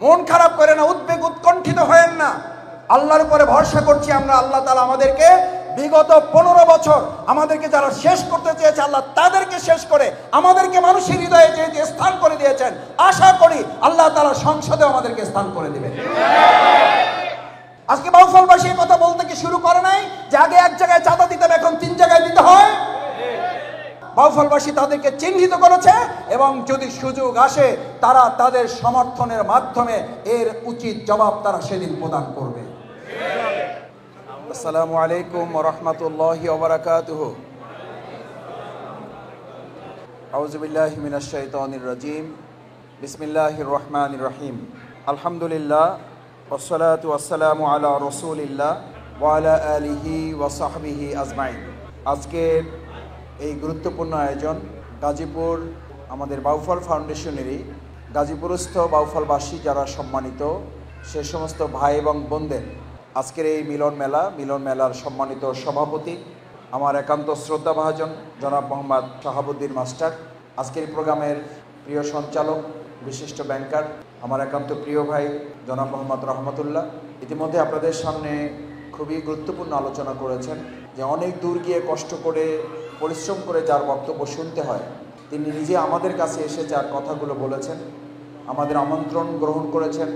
মন খারাপ করে না, উদ্বেগ উৎকণ্ঠিত হয়েন না। আল্লাহর উপরে ভরসা করছি আমরা। আল্লাহ তাআলা আমাদেরকে বিগত 15 বছর আমাদেরকে যারা শেষ করতে চেয়েছে, আল্লাহ তাদেরকে শেষ করে আমাদেরকে মানুষের হৃদয়ে যে স্থান করে দিয়েছেন, আশা করি আল্লাহ তাআলা সংসদে আমাদেরকে স্থান করে দিবেন। আজকে বাউফলবাসী কথা বলতে কি শুরু করে নাই যে আগে এক জায়গায় চাঁদা দিতাম, এখন 3 জায়গায় দিতে হয়। বাউফলবাসী তাদেরকে চিহ্নিত করেছে এবং যদি সুযোগ আসে তারা তাদের সমর্থনের মাধ্যমে এর উচিত জবাব তারা সেদিন প্রদান করবে। আসসালামু আলাইকুম ওয়া রাহমাতুল্লাহি ওয়া বারাকাতুহু। আউযু বিল্লাহি মিনাশ শাইতানির রাজীম। বিসমিল্লাহির রহমানির রহিম। আলহামদুলিল্লাহ ওয়াসসালাতু ওয়াসসালামু আলা রাসূলিল্লাহ ওয়া আলা আলিহি ওয়া সাহবিহি আজমাইন। আজকের এই গুরুত্বপূর্ণ আয়োজন গাজীপুর আমাদের বাউফল ফাউন্ডেশনেরই গাজীপুরস্থ বাউফলবাসী যারা সম্মানিত, সে সমস্ত ভাই এবং বোনদের আজকের এই মিলন মেলার সম্মানিত সভাপতি, আমার একান্ত শ্রদ্ধাভাজন জনাব মোহাম্মদ শাহাবুদ্দিন মাস্টার, আজকের প্রোগ্রামের প্রিয় সঞ্চালক বিশিষ্ট ব্যাংকার আমার একান্ত প্রিয় ভাই জনাব মোহাম্মদ রহমতুল্লাহ, ইতিমধ্যে আপনাদের সামনে খুবই গুরুত্বপূর্ণ আলোচনা করেছেন যে অনেক দূর গিয়ে কষ্ট করে পরিশ্রম করে যার বক্তব্য শুনতে হয়, তিনি নিজে আমাদের কাছে এসে যার কথাগুলো বলেছেন, আমাদের আমন্ত্রণ গ্রহণ করেছেন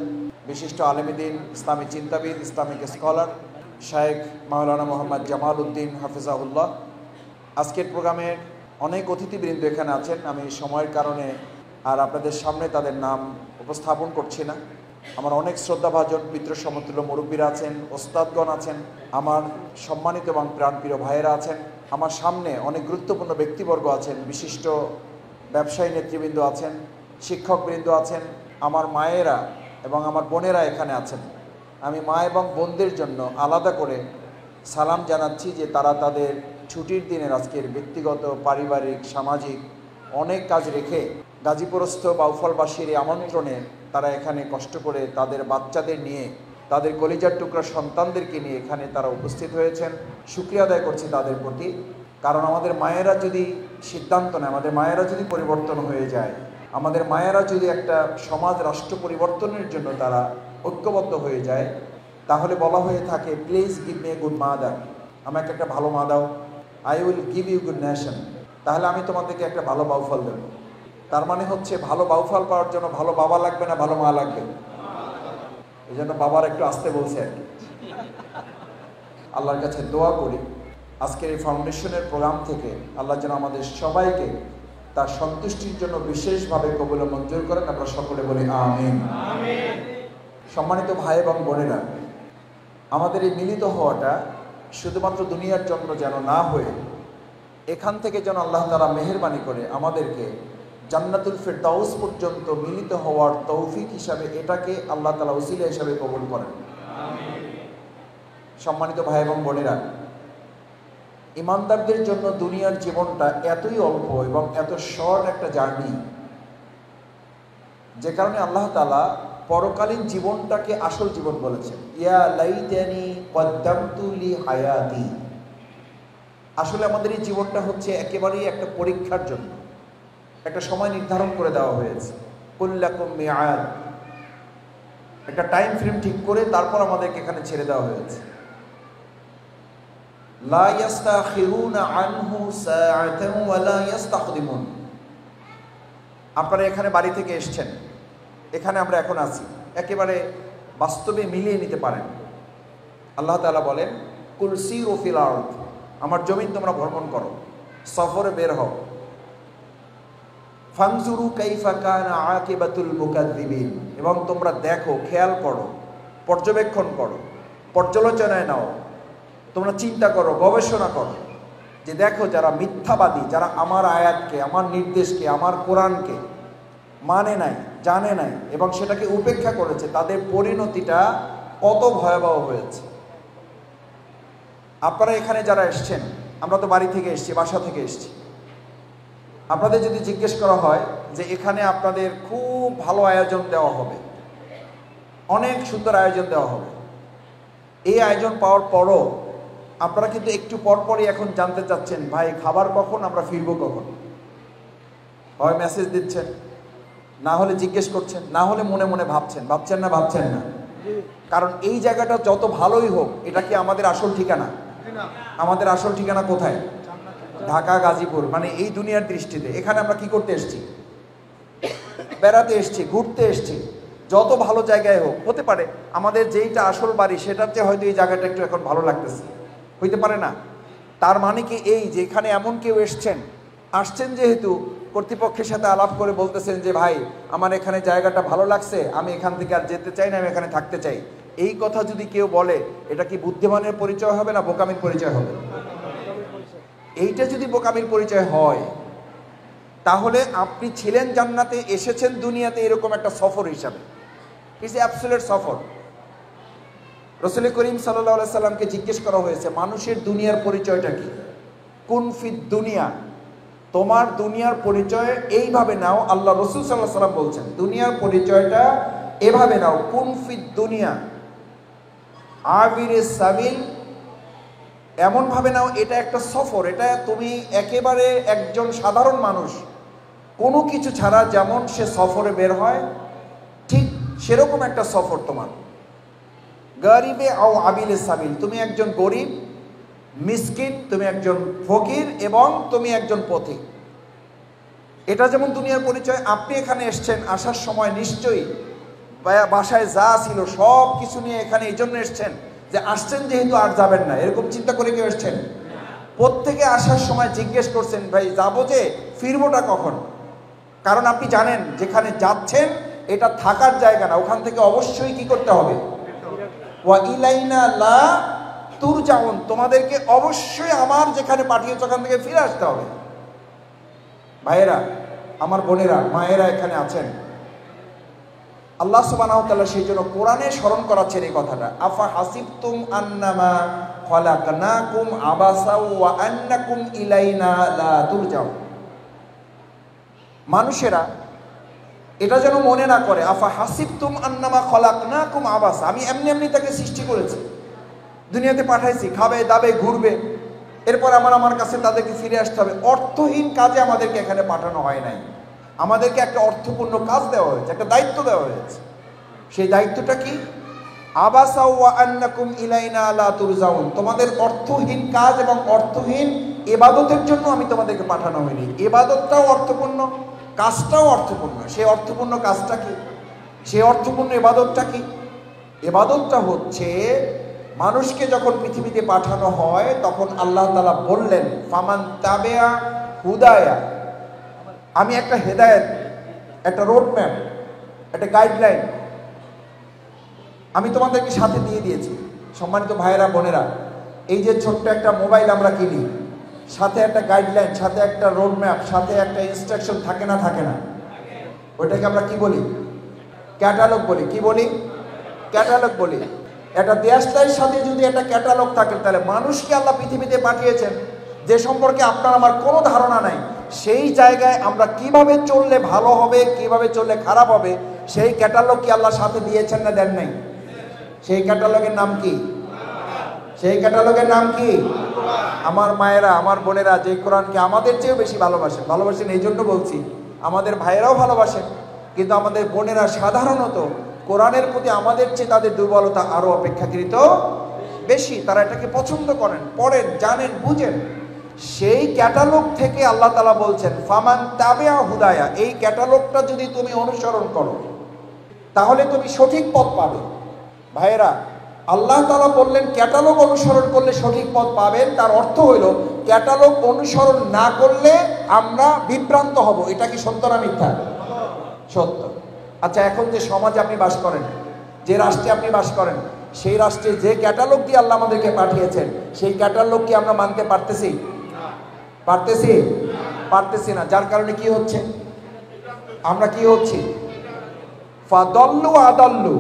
বিশিষ্ট আলেমদ্বীন, ইসলামী চিন্তাবিদ, ইসলামিক স্কলার শায়েখ মাওলানা মোহাম্মদ জামাল উদ্দিন হাফিজাহুল্লাহ। আজকের প্রোগ্রামের অনেক অতিথিবৃন্দ এখানে আছেন, আমি সময়ের কারণে আর আপনাদের সামনে তাদের নাম উপস্থাপন করছি না। আমার অনেক শ্রদ্ধাভাজন পিতৃ সমতুল্য মুরব্বীরা আছেন, ওস্তাদগণ আছেন, আমার সম্মানিত এবং প্রাণপ্রিয় ভাইয়েরা আছেন, আমার সামনে অনেক গুরুত্বপূর্ণ ব্যক্তিবর্গ আছেন, বিশিষ্ট ব্যবসায়ী নেতৃবৃন্দ আছেন, শিক্ষকবৃন্দ আছেন, আমার মায়েরা এবং আমার বোনেরা এখানে আছেন। আমি মা এবং বোনদের জন্য আলাদা করে সালাম জানাচ্ছি যে তারা তাদের ছুটির দিনের আজকের ব্যক্তিগত, পারিবারিক, সামাজিক অনেক কাজ রেখে গাজীপুরস্থ বাউফলবাসীর আমন্ত্রণে তারা এখানে কষ্ট করে তাদের বাচ্চাদের নিয়ে, তাদের কলিজার টুকরা সন্তানদেরকে নিয়ে এখানে তারা উপস্থিত হয়েছেন। শুকরিয়া আদায় করছি তাদের প্রতি, কারণ আমাদের মায়েরা যদি সিদ্ধান্ত নেয়, আমাদের মায়েরা যদি পরিবর্তন হয়ে যায়, আমাদের মায়েরা যদি একটা সমাজ রাষ্ট্র পরিবর্তনের জন্য তারা ঐক্যবদ্ধ হয়ে যায়, তাহলে বলা হয়ে থাকে please give me a good mother, আমাকে একটা ভালো মা দাও, I will give you good nation, তাহলে আমি তোমাদেরকে একটা ভালো বাউফল দেব। তার মানে হচ্ছে ভালো বাউফল পাওয়ার জন্য ভালো বাবা লাগবে না, ভালো মা লাগবে। এই জন্য বাবার একটু আসতে বলছে আর কি। আল্লাহর কাছে দোয়া করি আজকের এই ফাউন্ডেশনের প্রোগ্রাম থেকে আল্লাহ যেন আমাদের সবাইকে তার সন্তুষ্টির জন্য বিশেষভাবে কবুল ও মঞ্জুর করেন। আমরা সকলে বলি আমিন। সম্মানিত ভাই এবং বোনেরা, আমাদের এই মিলিত হওয়াটা শুধুমাত্র দুনিয়ার জন্য যেন না হয়ে এখান থেকে যেন আল্লাহ তাআলা মেহেরবানি করে আমাদেরকে জান্নাতুল ফিরদাউস পর্যন্ত মিলিত হওয়ার তৌফিক হিসাবে এটাকে আল্লাহ তাআলা ওসিলা হিসাবে কবুল করেন। সম্মানিত ভাই এবং বোনেরা, ইমানদারদের জন্য দুনিয়ার জীবনটা এতই অল্প এবং এত শর্ট একটা জার্নি, যে কারণে আল্লাহ তাআলা পরকালীন জীবনটাকে আসল জীবন বলেছেন। ইয়া লাইতানি কদ্দামতু লি হায়াতি। আসলে আমাদের এই জীবনটা হচ্ছে একেবারেই একটা পরীক্ষার জন্য, একটা সময় নির্ধারণ করে দেওয়া হয়েছে। কুল্লাকুম মিআদ, একটা টাইম ফ্রেম ঠিক করে তারপর আমাদেরকে এখানে ছেড়ে দেওয়া হয়েছে। লা ইস্তাখিরুনা আনহু সাআতান ওয়া লা ইস্তাকদিমুন। আপনারা এখানে বাড়ি থেকে এসেছেন, এখানে আমরা এখন আছি, একেবারে বাস্তবে মিলিয়ে নিতে পারেন। আল্লাহ তাআলা বলেন কুল সিরু ফিল আরদ, আমার জমিন তোমরা ভ্রমণ করো, সফরে বের হও। ফানজুরু কাইফা কানা আকিবাতুল মুকাদ্দিবিন, এবং তোমরা দেখো, খেয়াল করো, পর্যবেক্ষণ করো, পর্যালোচনায় নাও, তোমরা চিন্তা করো, গবেষণা করো যে দেখো যারা মিথ্যাবাদী, যারা আমার আয়াতকে, আমার নির্দেশকে, আমার কোরআনকে মানে নাই, জানে নাই এবং সেটাকে উপেক্ষা করেছে, তাদের পরিণতিটা কত ভয়াবহ হয়েছে। আপনারা এখানে যারা এসছেন, আমরা তো বাড়ি থেকে এসছি, বাসা থেকে এসছি, আপনাদের যদি জিজ্ঞেস করা হয় যে এখানে আপনাদের খুব ভালো আয়োজন দেওয়া হবে, অনেক সুন্দর আয়োজন দেওয়া হবে, এই আয়োজন পাওয়ার পরও আপনারা কিন্তু একটু পরপরই এখন জানতে চাচ্ছেন ভাই খাবার কখন, আমরা ফিরবো কখন। হয় মেসেজ দিচ্ছেন, না হলে জিজ্ঞেস করছেন, না হলে মনে মনে ভাবছেন না ভাবছেন না? কারণ এই জায়গাটা যত ভালোই হোক, এটা কি আমাদের আসল ঠিকানা? আমাদের আসল ঠিকানা কোথায়? ঢাকা, গাজীপুর, মানে এই দুনিয়ার দৃষ্টিতে। এখানে আমরা কি করতে এসেছি? বেড়াতে এসেছি, ঘুরতে এসেছি। যত ভালো জায়গায় হোক, হতে পারে আমাদের যেইটা আসল বাড়ি সেটার চেয়ে হয়তো এই জায়গাটা একটু এখন ভালো লাগতেছে, হইতে পারে না? তার মানে কি এই যে এখানে এমন কেউ আসছেন যেহেতু কর্তৃপক্ষের সাথে আলাপ করে বলতেছেন যে ভাই আমার এখানে জায়গাটা ভালো লাগছে, আমি এখান থেকে আর যেতে চাই না, আমি এখানে থাকতে চাই, এই কথা যদি কেউ বলে, এটা কি বুদ্ধিমানের পরিচয় হবে না বোকামির পরিচয় হবে? এইটা যদি বোকামির পরিচয় হয়, তাহলে আপনি ছিলেন জান্নাতে, এসেছেন দুনিয়াতে এরকম একটা সফর হিসাবে। ইটস অ্যাবসলিউট সফর। রাসূল করিম সাল্লাল্লাহু আলাইহি সাল্লামকে জিজ্ঞেস করা হয়েছে মানুষের দুনিয়ার পরিচয়টা কি? কুন ফিদ দুনিয়া, তোমার দুনিয়ার পরিচয় এইভাবে নাও। আল্লাহ রাসূল সাল্লাল্লাহু আলাইহি সাল্লাম বলছেন দুনিয়ার পরিচয়টা এভাবে নাও, কুন ফিদ দুনিয়া আবিরে সাবিল, এমন ভাবে নাও এটা একটা সফর। এটা তুমি একেবারে একজন সাধারণ মানুষ কোনো কিছু ছাড়া যেমন সে সফরে বের হয়, ঠিক সেরকম একটা সফর তোমার। গরিবে আও আবিলে সাবিল, তুমি একজন গরিব মিসকিন, তুমি একজন ফকির এবং তুমি একজন পথিক। এটা যেমন দুনিয়ার পরিচয়। আপনি এখানে এসছেন, আসার সময় নিশ্চয়ই বাসায় যা ছিল সব কিছু নিয়ে এখানে এই জন্য এসছেন যে আসছেন যেহেতু আর যাবেন না, এরকম চিন্তা করে কেউ এসছেন? প্রত্যেকে আসার সময় জিজ্ঞেস করছেন ভাই যাবো যে, ফিরবোটা কখন? কারণ আপনি জানেন যেখানে যাচ্ছেন এটা থাকার জায়গা না, ওখান থেকে অবশ্যই কি করতে হবে? ওয়া ইলাইনা লা তুরজাউন, তোমাদেরকে অবশ্যই আমার যেখানে পাঠিয়েছ ওখান থেকে ফিরে আসতে হবে। ভাইয়েরা, আমার বোনেরা, মায়েরা এখানে আছেন, আল্লাহ সুবহানাহু ওয়া তাআলা সেই জন্য কোরআনে স্মরণ করাচ্ছেন এই কথাটা, আফা হাসিবতুম আন্নামা খালাকনাকুম আবাসা ওয়া আন্নাকুম ইলাইনা লা তুরজাউন। মানুষেরা এটা যেন মনে না করে আফা হাসিবতুম আন্নামা খালাকনাকুম আবাসা, আমি এমনি এমনি তাকে সৃষ্টি করেছি, দুনিয়াতে পাঠাইছি, খাবে দাবে ঘুরবে, এরপর আমার কাছে তাদেরকে ফিরে আসতে হবে। অর্থহীন কাজে আমাদেরকে এখানে পাঠানো হয় নাই, আমাদেরকে একটা অর্থপূর্ণ কাজ দেওয়া হয়েছে, একটা দায়িত্ব দেওয়া হয়েছে। সেই দায়িত্বটা কি? আবাসা ওয়া আন্নাকুম ইলাইনা লা তুরজাউন, তোমাদের অর্থহীন কাজ এবং অর্থহীন ইবাদতের জন্য আমি তোমাদেরকে পাঠানো হয়নি। ইবাদতটাও অর্থপূর্ণ, কাজটাও অর্থপূর্ণ। সেই অর্থপূর্ণ কাজটা কি? সেই অর্থপূর্ণ ইবাদতটা কি? ইবাদতটা হচ্ছে মানুষকে যখন পৃথিবীতে পাঠানো হয় তখন আল্লাহ তাআলা বললেন ফামান তাবিআ হুদায়া, আমি একটা হেদায়েত, একটা রোড ম্যাপ, একটা গাইডলাইন আমি তোমাদেরকে সাথে দিয়ে দিয়েছি। সম্মানিত ভাইয়েরা বোনেরা, এই যে ছোট্ট একটা মোবাইল আমরা কিনি, সাথে একটা গাইডলাইন, সাথে একটা রোড ম্যাপ, সাথে একটা ইনস্ট্রাকশন থাকে না? থাকে না? ওইটাকে আমরা কি বলি? ক্যাটালগ বলি। কি বলি? ক্যাটালগ বলি। একটা দেশটার সাথে যদি একটা ক্যাটালগ থাকে, তাহলে মানুষকে আল্লাহ পৃথিবীতে পাঠিয়েছেন যে সম্পর্কে আপনার আমার কোনো ধারণা নাই, সেই জায়গায় আমরা কিভাবে চললে ভালো হবে, কিভাবে চললে খারাপ হবে, সেই ক্যাটালগ কি আল্লাহ সাথে দিয়েছেন না দেন নাই? সেই ক্যাটালগের নাম কি? সেই ক্যাটালগের নাম কি? আমার মায়েরা, আমার বোনেরা, যে কোরআনকে আমাদের চেয়েও বেশি ভালোবাসেন এই জন্য বলছি, আমাদের ভাইয়েরাও ভালোবাসেন, কিন্তু আমাদের বোনেরা সাধারণত কোরআনের প্রতি আমাদের চেয়ে তাদের দুর্বলতা আরো অপেক্ষাকৃত বেশি। তারা এটাকে পছন্দ করেন, পড়েন, জানেন, বুঝেন। সেই ক্যাটালগ থেকে আল্লাহ তাআলা বলছেন ফামান তাবিআ হুদায়া, এই ক্যাটালগটা যদি তুমি অনুসরণ করো তাহলে তুমি সঠিক পথ পাবে। ভাইয়েরা, আল্লাহ তাআলা বললেন ক্যাটালগ অনুসরণ করলে সঠিক পথ পাবেন, তার অর্থ হইল ক্যাটালগ অনুসরণ না করলে আমরা বিভ্রান্ত হব। এটা কি সত্য না মিথ্যা? সত্য। আচ্ছা, এখন যে সমাজে আপনি বাস করেন, যে রাষ্ট্রে আপনি বাস করেন, সেই রাষ্ট্রে যে ক্যাটালগ দিয়ে আল্লাহ আমাদেরকে পাঠিয়েছেন, সেই ক্যাটালগ কি আমরা মানতে পারতেছি? পারতেছি না। যার কারণে কি হচ্ছে? আমরা কি হচ্ছি? ফাদল্লু আদাল্লু,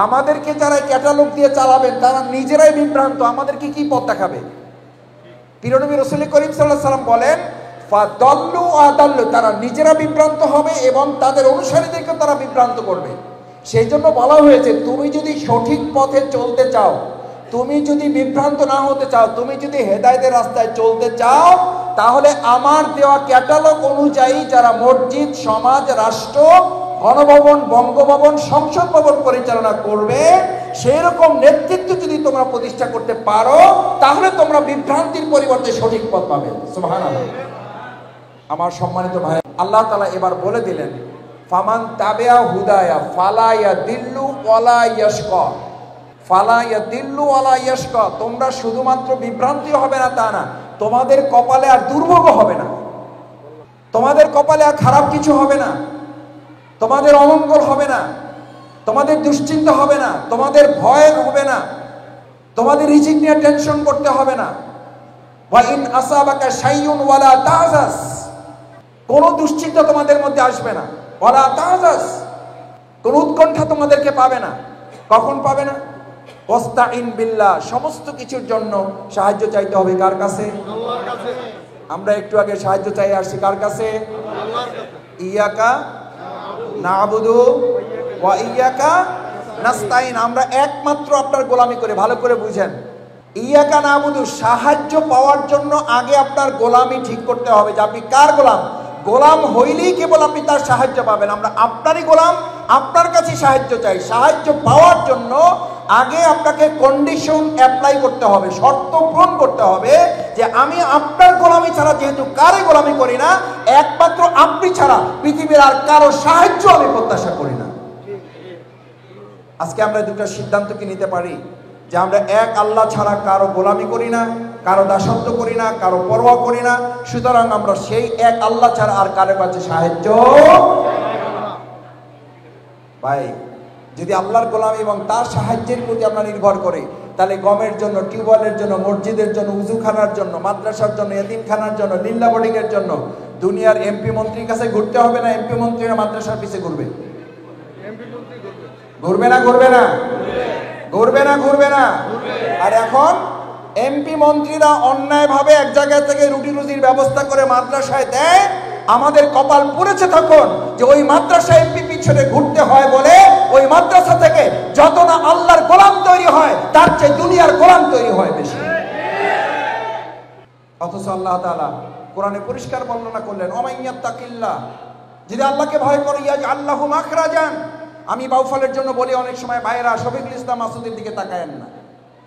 আমাদেরকে যারা ক্যাটালগ দিয়ে চালাবেন তারা নিজেরাই বিভ্রান্ত, আমাদেরকে কি পথ দেখাবে? প্রিয় নবী রাসূল করিম সাল্লাল্লাহু আলাইহি ওয়াসাল্লাম বলেন ফাদল্লু আদাল্লু, তারা নিজেরা বিভ্রান্ত হবে এবং তাদের অনুসারীদেরকে তারা বিভ্রান্ত করবে। সেই জন্য বলা হয়েছে তুমি যদি সঠিক পথে চলতে চাও, তুমি যদি বিভ্রান্ত না হতে চাও, তুমি যদি হেদায়েতের রাস্তায় চলতে চাও, তাহলে আমার দেওয়া ক্যাটালগ অনুযায়ী যারা মসজিদ, সমাজ, রাষ্ট্র গণভবন, বঙ্গভবন, সংসদ ভবন পরিচালনা করবে, সেই রকম নেতৃত্ব যদি তোমরা প্রতিষ্ঠা করতে পারো, তাহলে তোমরা বিভ্রান্তির পরিবর্তে সঠিক পথ পাবে। সুবহানাল্লাহ। আমার সম্মানিত ভাই, আল্লাহ তাআলা এবার বলে দিলেন, ফামান তাবিআ হুদায়া ফালা ইয়াদিল্লু ওয়ালা ইয়াশকা। ফালা ইয়াদিল্লু ওয়ালা ইয়াশকা। তোমরা শুধুমাত্র বিভ্রান্তি হবে না তা না, তোমাদের কপালে আর দুর্ভোগ হবে না, তোমাদের কপালে আর খারাপ কিছু হবে না, তোমাদের অমঙ্গল হবে না, তোমাদের দুশ্চিন্তা হবে না, তোমাদের ভয় হবে না, তোমাদের রিজিক নিয়ে টেনশন করতে হবে না। ওয়া ইন আসাবাকা শাইউন ওয়ালা তাজাস। কোন দুশ্চিন্তা তোমাদের মধ্যে আসবে না। ওয়ালা তাজাস, কোন উৎকণ্ঠা তোমাদেরকে পাবে না। কখন পাবে না? ওয়াস্তাইন বিল্লাহ। সমস্ত কিছুর জন্য সাহায্য চাইতে হবে কার কাছে? আল্লাহর কাছে। আমরা একটু আগে সাহায্য চাই আসছি কার কাছে? আল্লাহর কাছে। ইয়াকা নাবুদু ওয়া ইয়াকা নাস্তাইন। আমরা একমাত্র আপনার গোলামি করে, ভালো করে বুঝেন, ইয়াকা নাবুদু সাহায্য পাওয়ার জন্য আগে আপনার গোলামি ঠিক করতে হবে যে আপনি কার গোলাম। গোলাম হইলেই কেবল আপনি তার সাহায্য পাবেন। আমরা আপনারই গোলাম, আপনার কাছে সাহায্য চাই। সাহায্য পাওয়ার জন্য আগে আপনাকে কন্ডিশন অ্যাপ্লাই করতে হবে, শর্ত পূরণ করতে হবে যে আমি আপনার গোলামি ছাড়া, যেহেতু কারো গোলামি করি না, একমাত্র আপনি ছাড়া পৃথিবীর আর কারো সাহায্য আমি প্রত্যাশা করি না। আজকে আমরা দুটো সিদ্ধান্ত কি নিতে পারি যে আমরা এক আল্লাহ ছাড়া কারো গোলামি করি না, কারো দাসত্ব করি না, কারো পরোয়া করি না। সুতরাং আমরা সেই এক আল্লাহ ছাড়া আর কারো কাছে সাহায্য। ভাই, যদি আল্লাহর গোলামি এবং তার সাহায্যের প্রতি আমরা নির্ভর করি, তাহলে গমের জন্য, টিউবওয়েলের জন্য, মসজিদের জন্য, উজুখানার জন্য, মাদ্রাসার জন্য, এতিমখানার জন্য, লিল্লা বোর্ডিংয়ের জন্য দুনিয়ার এমপি মন্ত্রীর কাছে ঘুরতে হবে না। এমপি মন্ত্রীরা মাদ্রাসার পিছে ঘুরবে, ঘুরবে না? ঘুরবে না? ঘুরবে না? ঘুরবে না? আর এখন এমপি মন্ত্রীরা অন্যায়ভাবে এক জায়গা থেকে রুটি রুজির ব্যবস্থা করে মাদ্রাসায় দেয়। আমাদের কপাল পুড়েছে তখন যে ওই মাদ্রাসা এমপি পিছনে ঘুরতে হয় বলে ওই মাদ্রাসা থেকে যত না আল্লাহর গোলাম তৈরি হয়, তার চেয়ে দুনিয়ার গোলাম তৈরি হয় বেশি। অথচ আল্লাহ তাআলা কোরআনে পরিষ্কার বর্ণনা করলেন, ওমাইয়াত্তাকিল্লাহ, যদি আল্লাহকে ভয় করে, ইয়াজআল্লাহু মাখরাজান। আমি বাউফলের জন্য বলি অনেক সময়, ভাইরা শফিকুল ইসলাম মাসুদের দিকে তাকায়েন না।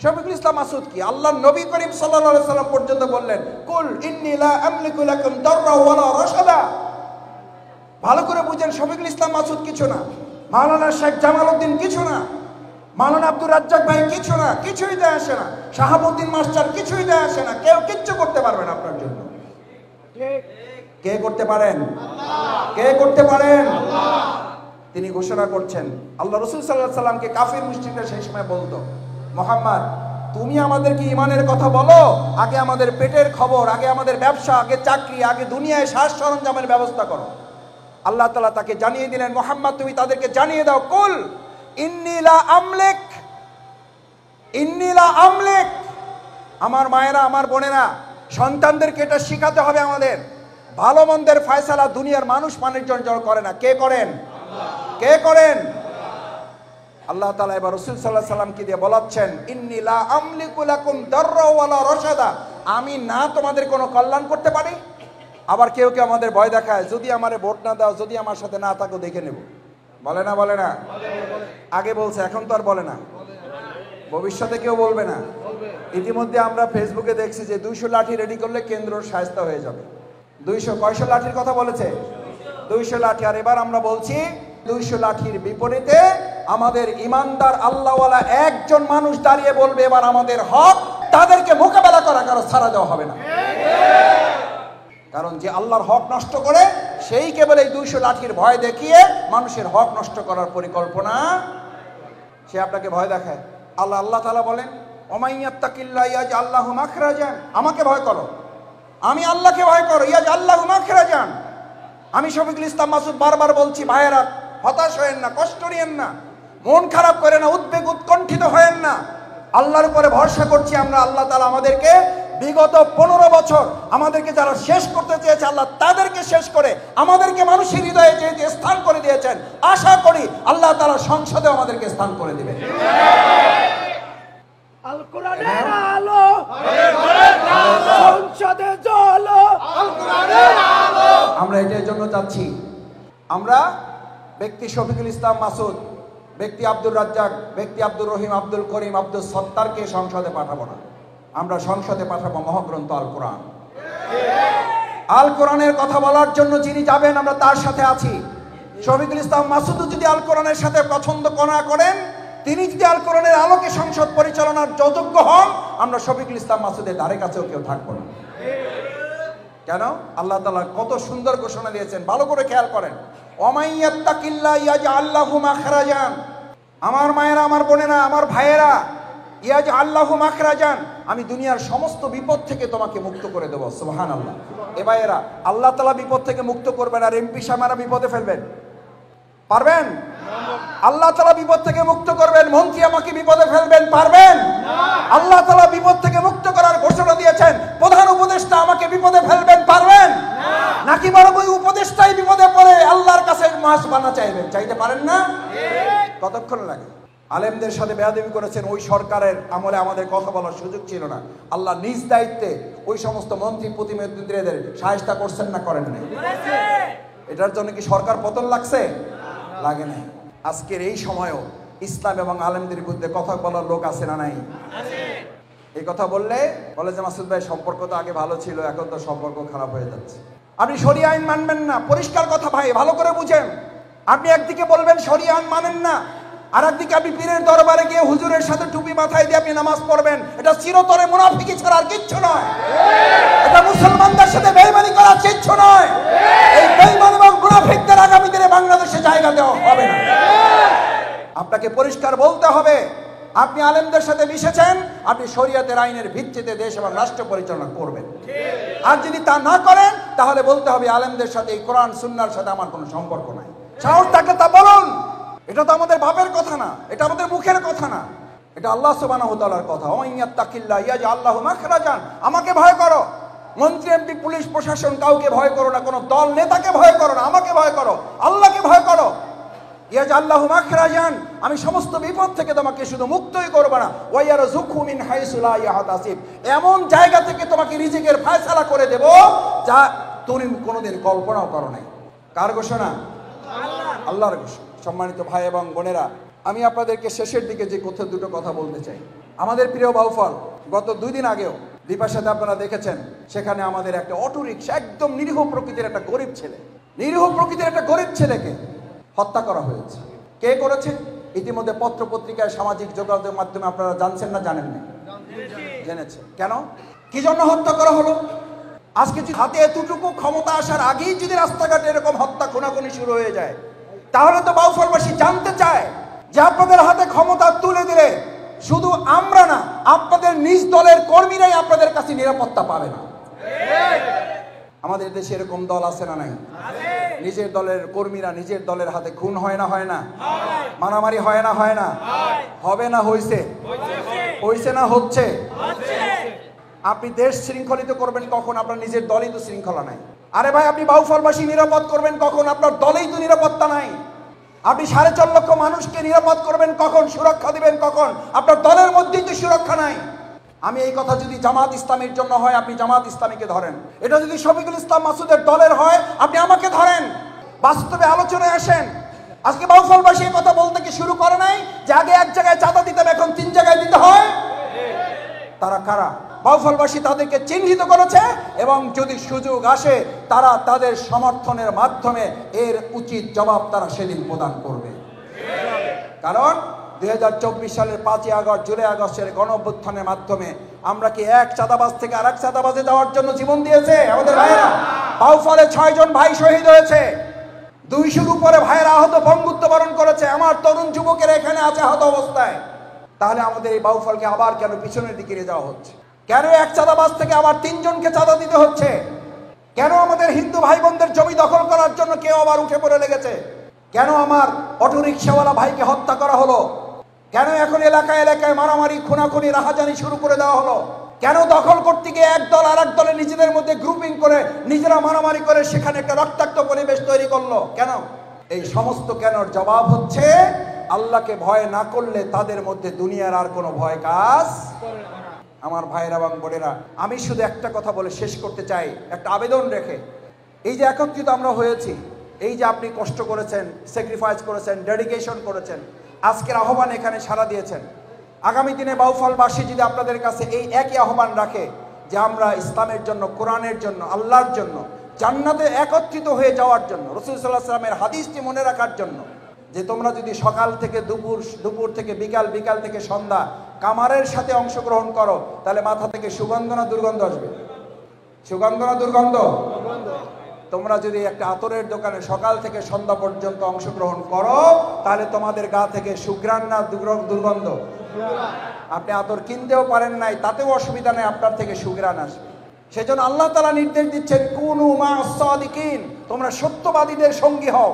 শফিকুল ইসলাম মাসুদ কি? আল্লাহর নবী করিম সাল্লাল্লাহু আলাইহি সাল্লাম পর্যন্ত বললেন, কুল ইন্নী লা আমলিকু লাকুম দাররা ওয়ালা রাশাদা। ভালো করে বুঝেন, শফিকুল ইসলাম মাসুদ কিছু না, মাওলানা শেখ জামালউদ্দিন কিছু না, মাওলানা আব্দুর রাজ্জাক ভাই কিছু না, কিছুই দেয় আসে না, শাহাবুদ্দিন মাস্টার কিছুই দেয় আসে না। কেউ কিচ্ছু করতে পারবে না আপনার জন্য। কে করতে পারেন? কে করতে পারেন? তিনি ঘোষণা করছেন। আল্লাহ রাসূল সাল্লাল্লাহু আলাইহি সাল্লামকে কাফির মুশরিকরা সেই সময় বলতো, মুহাম্মদ, তুমি আমাদেরকে ঈমানের কথা বলো, আগে আমাদের পেটের খবর, আগে আমাদের ব্যবসা, আগে চাকরি, আগে দুনিয়ায় সাজ সরঞ্জামের ব্যবস্থা করো। আল্লাহ তাআলা তাকে জানিয়ে দিলেন, মুহাম্মদ তুমি তাদেরকে জানিয়ে দাও, কুল ইন্নী লা আমলিক, ইন্নী লা আমলিক। আমার মায়েরা, আমার বোনেরা, সন্তানদেরকে এটা শিখাতে হবে আমাদের। ভালো মন্দের ফয়সালা দুনিয়ার মানুষ মানুষজন করে না। কে করেন? কে করেন? আল্লাহ তাআলা এবার রাসূল সাল্লাল্লাহু আলাইহি সাল্লামকে দিয়ে বলাচ্ছেন, ইন্নী লা আমলিকু লাকুম দাররা ওয়ালা রাশাদা। আমি না তোমাদের কোনো কল্যাণ করতে পারি। আবার কেউ কেউ আমাদের ভয় দেখায়, যদি আমারে ভোট না দাও, যদি আমার সাথে না থাকো দেখে নেব। বলে না? বলে না? আগে বলছে, এখন তো আর বলে না, ভবিষ্যতে কেউ বলবে না। ইতিমধ্যে আমরা ফেসবুকে দেখছি যে 200 লাঠি রেডি করলে কেন্দ্র শায়েস্তা হয়ে যাবে। 200 কয়শো লাঠির কথা বলেছে? 200 লাঠি। আর এবার আমরা বলছি 200 লাঠির বিপরীতে আমাদের ইমানদার আল্লাহওয়ালা একজন মানুষ দাঁড়িয়ে বলবে এবার আমাদের হক, তাদেরকে মোকাবেলা করা কারো ছাড়া দেওয়া হবে না। কারণ যে আল্লাহর হক নষ্ট করে, সেই কেবল এই 200 লাঠির ভয় দেখিয়ে মানুষের হক নষ্ট করার পরিকল্পনা, সে আপনাকে ভয় দেখায়। আল্লাহ তাআলা বলেন, ওমাইয়াত্তাকিল্লাহ ইয়াজআল্লাহু মাখরাজান। আমাকে ভয় করো, আমি আল্লাহকে ভয় করো, ইয়াজআল্লাহু মাখরাজান। আমি শফিকুল ইসলাম মাসুদ বারবার বলছি, ভাইয়েরা হতাশ হয়েন না, কষ্ট নিয়েন না, মন খারাপ করেন না, উদ্বেগ উৎকণ্ঠিত হয়েন না। আল্লাহর উপরে ভরসা করছি আমরা। আল্লাহ তাআলা আমাদেরকে বিগত 15 বছর আমাদেরকে যারা শেষ করতে চেয়েছে, আল্লাহ তাদেরকে শেষ করে আমাদেরকে মানুষের হৃদয়ে যে স্থান করে দিয়েছেন, আশা করি আল্লাহ তাআলা সংসদে আমাদেরকে স্থান করে দিবেন। আল কোরআনের আলো, সংসদে জ্বলো, আল কোরআনের আলো। আমরা এটার জন্য চাচ্ছি, আমরা ব্যক্তি শফিকুল ইসলাম মাসুদ, ব্যক্তি আব্দুর রাজ্জাক, ব্যক্তি আব্দুর রহিম, আব্দুল করিম, আব্দুল সত্তারকে সংসদে পাঠাবো না। আমরা সংসদে পাঠাবো মহাগ্রন্থ আল কোরআন। আল কোরআনের কথা বলার জন্য যিনি যাবেন আমরা তার সাথে আছি। শফিকুল ইসলাম মাসুদ যদি আল কোরআনের সাথে পছন্দ না করেন, তিনি যদি আল কোরআনের আলোকে সংসদ পরিচালনার যোগ্য হন, আমরা শফিকুল ইসলাম মাসুদের ধারে কাছেও কেউ থাকবো না। কেন? আল্লাহ তাআলা কত সুন্দর ঘোষণা দিয়েছেন, ভালো করে খেয়াল করেন। ওয়ামাইয়াত্তাকিল্লাহ ইয়াজআল লাহু মাখরাজান। আমার মায়েরা, আমার বোনেরা, আমার ভাইয়েরা, ইয়াজআল লাহু মাখরাজান, আমি দুনিয়ার সমস্ত বিপদ থেকে তোমাকে মুক্ত করে দেব। সুবহানাল্লাহ। এ ভাইয়েরা, আল্লাহ তাআলা বিপদ থেকে মুক্ত করবেন আর এমপি সাহেবরা বিপদে ফেলবেন? পারবেন? আল্লাহ তাআলা বিপদ থেকে মুক্ত করবেন, মন্ত্রী আমাকে বিপদে ফেলবেন? পারবেন? আল্লাহ তাআলা বিপদ থেকে মুক্ত করার ঘোষণা দিয়েছেন, প্রধান উপদেষ্টা আমাকে বিপদে ফেলবেন? পারবেন? নাকি বরং ওই উপদেষ্টাই বিপদে পড়ে আল্লাহর কাছে মাস বানা চাইবেন? চাইতে পারেন না? কতক্ষণ লাগে? আলেমদের সাথে বেয়াদবি করেছেন, ওই সরকারের আমলে আমাদের কথা বলার সুযোগ ছিল না। আল্লাহ নিজ দায়িত্বে ওই সমস্ত মন্ত্রী প্রতিমন্ত্রীদের সাহায্য করছেন না করেন নাই? এটার জন্য কি সরকার পতন লাগছে? লাগে নাই। আজকের এই সময়ও ইসলাম এবং আলেমদের বিরুদ্ধে কথা বলার লোক আছে না নাই? এই কথা বললে বলে যে মাসুদ ভাই সম্পর্ক তো আগে ভালো ছিল, এখন তো সম্পর্ক খারাপ হয়ে যাচ্ছে। আপনি শরিয়া আইন মানবেন না, পরিষ্কার কথা ভাই, ভালো করে বুঝেন। আপনি একদিকে বলবেন শরিয়া আইন মানেন না, আর একদিকে আপনি পীরের দরবারে গিয়ে হুজুরের সাথে টুপি মাথায় দিয়ে আপনি নামাজ পড়বেন। এটা চিরতরে মুনাফিকি ছাড়া আর কিচ্ছু নয়। এটা মুসলমানদের সাথে বেঈমানি করার কিচ্ছু নয়। এই বেঈমান এবং মুনাফিকদের আগামী দিনে বাংলাদেশে জায়গা দেওয়া হবে না। আপনাকে পরিষ্কার বলতে হবে, আপনি আলেমদের সাথে মিশেছেন, আপনি শরীয়তের আইনের ভিত্তিতে দেশ এবং রাষ্ট্র পরিচালনা করবেন। আর যদি তা না করেন, তাহলে বলতে হবে আলেমদের সাথে, এই কোরআন সুন্নাহর সাথে আমার কোনো সম্পর্ক নাই। সাহস থাকলে তা বলুন। এটা তো আমাদের বাপের কথা না, এটা আমাদের মুখের কথা না, এটা আল্লাহ সুবহানাহু ওয়া তাআলার কথা। ওয়াইয়াত্তাকিল্লাহ ইয়াজআল লাহু মাখরাজান। আমাকে ভয় করো, মন্ত্রী এমপি পুলিশ প্রশাসন কাউকে ভয় করো না, কোনো দল নেতাকে ভয় করো না, আমাকে ভয় করো, আল্লাহকে ভয় করো। ইয়াজআল লাহু মাখরাজান, আমি সমস্ত বিপদ থেকে তোমাকে শুধু মুক্তই করব না, ওয়া ইয়ারযুকহু মিন হাইসু লা ইয়াহতাসিব, এমন জায়গা থেকে তোমাকে রিজিকের ফয়সালা করে দেব যা তুমি কোনোদিন কল্পনাও করো নাই। কার ঘোষণা? আল্লাহর ঘোষণা। সম্মানিত ভাই এবং বোনেরা, আমি আপনাদেরকে শেষের দিকে যে দুটো কথা বলতে চাই। আমাদের প্রিয় বাউফল গত 2 দিন আগেও দীপার সাথে আপনারা দেখেছেন, সেখানে আমাদের একটা অটোরিকশা, একদম নিরীহ প্রকৃতির একটা গরিব ছেলে, নিরীহ প্রকৃতির একটা গরিব ছেলেকে হত্যা করা হয়েছে। কে করেছে? ইতিমধ্যে পত্র পত্রিকায়, সামাজিক যোগাযোগের মাধ্যমে আপনারা জানছেন না জানেন না? জেনেছেন। কেন, কি জন্য হত্যা করা হলো? আজকে যদি হাতে এতটুকু ক্ষমতা আসার আগেই যদি রাস্তাঘাটে এরকম হত্যা খুনাখুনি শুরু হয়ে যায়, তাহলে তো বাউফলবাসী জানতে চায় যে আপনাদের হাতে ক্ষমতা তুলে দিলে শুধু আমরা না, আপনাদের নিজ দলের কর্মীরাই আপনাদের কাছে নিরাপত্তা পাবে না। আমাদের দেশে এরকম দল আছে না নাই? নিজের দলের কর্মীরা নিজের দলের হাতে খুন হয় না? হয় না? মারামারি হয় না? হয় না? হবে না? হয়েছে? হয়েছে না হচ্ছে? আপনি দেশ শৃঙ্খলিত করবেন কখন? আপনার নিজের দলই তো শৃঙ্খলা নাই। আরে ভাই, আপনি বাউফলবাসী নিরাপদ করবেন কখন? আপনার দলেই তো নিরাপত্তা নাই। আপনি 4.5 লক্ষ মানুষকে নিরাপদ করবেন কখন? সুরক্ষা দিবেন কখন? আপনার দলের মধ্যেই তো সুরক্ষা নাই। আমি এই কথা যদি জামাত ইসলামীর জন্য হয়, আপনি জামাত ইসলামীকে ধরেন। এটা যদি শফিকুল ইসলাম মাসুদের দলের হয়, আপনি আমাকে ধরেন। বাস্তবে আলোচনায় আসেন। আজকে বাউফলবাসী এই কথা বলতে কি শুরু করে নাই যে আগে এক জায়গায় চাঁদা দিতেন, এখন 3 জায়গায় দিতে হয়? তারা কারা? বাউফলবাসী তাদেরকে চিহ্নিত করেছে, এবং যদি সুযোগ আসে তারা তাদের সমর্থনের মাধ্যমে এর উচিত জবাব তারা সেদিন প্রদান করবে। কারণ 2024 সালের 5ই আগস্ট, জুলাই আগস্টের গণঅভ্যুত্থানের মাধ্যমে আমরা কি এক চাঁদাবাজ থেকে আরেক চাঁদাবাজে যাওয়ার জন্য জীবন দিয়েছে আমাদের ভাইয়েরা? বাউফলে 6 জন ভাই শহীদ হয়েছে, 200-র উপরে ভাইয়েরা আহত, বঙ্গুত্ব বরণ করেছে। আমার তরুণ যুবকেরা এখানে আছে আহত অবস্থায়। তাহলে আমাদের এই বাউফলকে আবার কেন পিছনের দিকে নিয়ে যাওয়া হচ্ছে? কেন এক চাঁদাবাজ থেকে আবার 3 জনকে চাঁদা দিতে হচ্ছে? কেন আমাদের হিন্দু ভাই বোনদের জমি দখল করার জন্য কেউ আবার উঠে পড়ে লেগেছে? কেন আমার অটোরিকশাওয়ালা ভাইকে হত্যা করা হলো? কেন এখন এলাকায় এলাকায় মারামারি, খুনাখুনি, রাহাজানি শুরু করে দেওয়া হলো? কেন দখল করতে গিয়ে এক দল আর এক দলের নিজেদের মধ্যে গ্রুপিং করে নিজেরা মারামারি করে সেখানে একটা রক্তাক্ত পরিবেশ তৈরি করলো? কেন? এই সমস্ত কেনর জবাব হচ্ছে, আল্লাহকে ভয় না করলে তাদের মধ্যে দুনিয়ার আর কোনো ভয় কাজ। আমার ভাইয়েরা এবং বোনেরা, আমি শুধু একটা কথা বলে শেষ করতে চাই, একটা আবেদন রেখে। এই যে একত্রিত আমরা হয়েছি, এই যে আপনি কষ্ট করেছেন, স্যাক্রিফাইস করেছেন, ডেডিকেশন করেছেন, আজকের আহ্বান এখানে সাড়া দিয়েছেন। আগামী দিনে বাউফলবাসী যদি আপনাদের কাছে এই একই আহ্বান রাখে যে আমরা ইসলামের জন্য, কোরআনের জন্য, আল্লাহর জন্য, জান্নাতে একত্রিত হয়ে যাওয়ার জন্য, রাসূল সাল্লাল্লাহু আলাইহি ওয়াসাল্লামের হাদিসটি মনে রাখার জন্য, যে তোমরা যদি সকাল থেকে দুপুর, দুপুর থেকে বিকাল, বিকাল থেকে সন্ধ্যা কামারের সাথে অংশগ্রহণ করো, তাহলে মাথা থেকে সুগন্ধ না দুর্গন্ধ আসবে? সুগন্ধ না দুর্গন্ধ? তোমরা যদি একটা আতরের দোকানে সকাল থেকে সন্ধ্যা পর্যন্ত অংশগ্রহণ করো, তাহলে তোমাদের গা থেকে সুঘ্রাণ না দুর্গন্ধ? আপনি আতর কিনতেও পারেন নাই, তাতেও অসুবিধা নেই, আপনার থেকে সুঘ্রাণ আসবে। সেজন্য আল্লাহ তাআলা নির্দেশ দিচ্ছেন, কুনু মা'আস সাদিকিন, তোমরা সত্যবাদীদের সঙ্গী হও,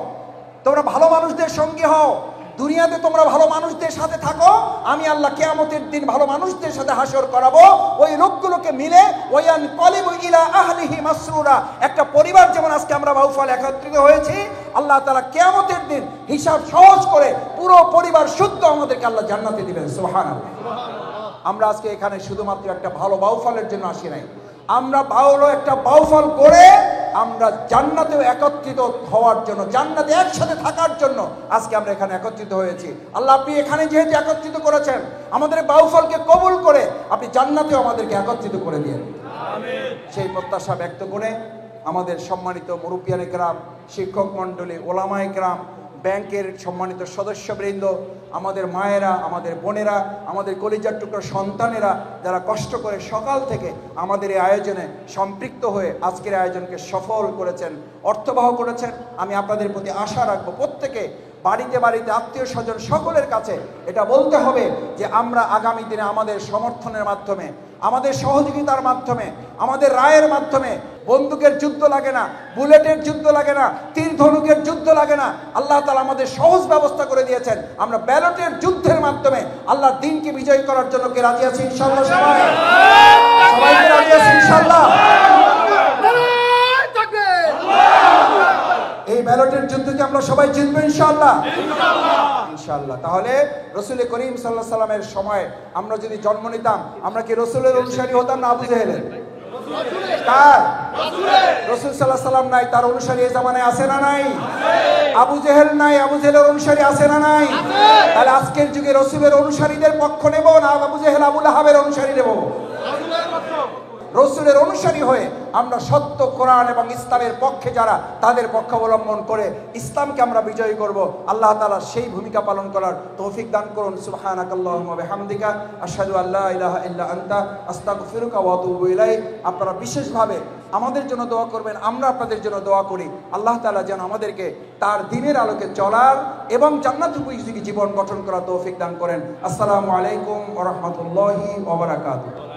তোমরা ভালো মানুষদের সঙ্গী হও। দুনিয়াতে তোমরা ভালো মানুষদের সাথে থাকো, আমি আল্লাহ কিয়ামতের দিন ভালো মানুষদের সাথে হাসর করাবো। ওই লোকগুলোকে মিলে ওয়ান কলিবু ইলা আহলিহি মাসরুরা, একটা পরিবার যেমন আজকে আমরা বাউফল একত্রিত হয়েছি, আল্লাহ তাআলা কিয়ামতের দিন হিসাব সহজ করে পুরো পরিবার শুদ্ধ আমাদেরকে আল্লাহ জান্নাতে দিবেন। সুবহানাল্লাহ। আমরা আজকে এখানে শুধুমাত্র একটা ভালো বাউফলের জন্য আসি নাই, আমরা ভালো একটা বাউফল করে আমরা জান্নাতেও একত্রিত হওয়ার জন্য, জান্নাতে একসাথে থাকার জন্য আজকে আমরা এখানে একত্রিত হয়েছি। আল্লাহ, আপনি এখানে যেহেতু একত্রিত করেছেন, আমাদের বাউফলকে কবুল করে আপনি জান্নাতেও আমাদেরকে একত্রিত করে দিয়েন, সেই প্রত্যাশা ব্যক্ত করে আমাদের সম্মানিত মুরব্বিয়ানে কেরাম, শিক্ষক মণ্ডলী, ওলামায়ে কেরাম, ব্যাংকের সম্মানিত সদস্যবৃন্দ, আমাদের মায়েরা, আমাদের বোনেরা, আমাদের কলিজার টুকরো সন্তানেরা, যারা কষ্ট করে সকাল থেকে আমাদের এই আয়োজনে সম্পৃক্ত হয়ে আজকের আয়োজনকে সফল করেছেন, অর্থবহ করেছেন, আমি আপনাদের প্রতি আশা রাখবো প্রত্যেকে বাড়িতে বাড়িতে, আত্মীয় স্বজন সকলের কাছে এটা বলতে হবে যে আমরা আগামী দিনে আমাদের সমর্থনের মাধ্যমে, আমাদের সহযোগিতার মাধ্যমে, আমাদের রায়ের মাধ্যমে, বন্দুকের যুদ্ধ লাগে না, বুলেটের যুদ্ধ লাগে না, তীর ধনুকের যুদ্ধ লাগে না, আল্লাহ তাআলা আমাদের সহজ ব্যবস্থা করে দিয়েছেন। আমরা ব্যালটের যুদ্ধের মাধ্যমে আল্লাহর দ্বীনকে বিজয় করার জন্য কে রাজি আছি ইনশাআল্লাহ? সবাই কি রাজি আছি ইনশাআল্লাহ? এই ব্যালটের যুদ্ধকে আমরা সবাই জিতবো ইনশাআল্লাহ? ইনশাআল্লাহ। তাহলে রাসূল করিম সাল্লাল্লাহু আলাইহি সাল্লামের সময় আমরা যদি জন্ম নিতাম, আমরা কি রাসূলের অনুসারী হতাম না আবু জেহেলের? কার? রাসূল সাল্লাল্লাহু আলাইহি সাল্লাম নাই, তার অনুসারী এই জামানায় আছে না নাই? আবু জেহেল নাই, আবু জেহেলের অনুসারী আছে না নাই? তাহলে আজকের যুগে রাসূলের অনুসারীদের পক্ষ নেব না আবু জেহেল, আবু লাহাবের অনুসারী নেব? রাসূলের অনুসারী হয়ে আমরা সত্য কোরআন এবং ইসলামের পক্ষে যারা, তাদের পক্ষ অবলম্বন করে ইসলামকে আমরা বিজয়ী করব। আল্লাহ তাআলা সেই ভূমিকা পালন করার তৌফিক দান করুন। সুবহানাকাল্লাহুম্মা ওয়া বিহামদিকা আশহাদু আল্লা ইলাহা ইল্লা আনতা আস্তাগফিরুকা ওয়া আতুবু ইলাইক। আপনারা বিশেষভাবে আমাদের জন্য দোয়া করবেন, আমরা আপনাদের জন্য দোয়া করি। আল্লাহ তাআলা যেন আমাদেরকে তার দ্বীনের আলোকে চলার এবং জান্নাত উপযোগী জীবন গঠন করার তৌফিক দান করেন। আসসালামু আলাইকুম ওয়া রাহমাতুল্লাহি ওয়া বারাকাতুহু।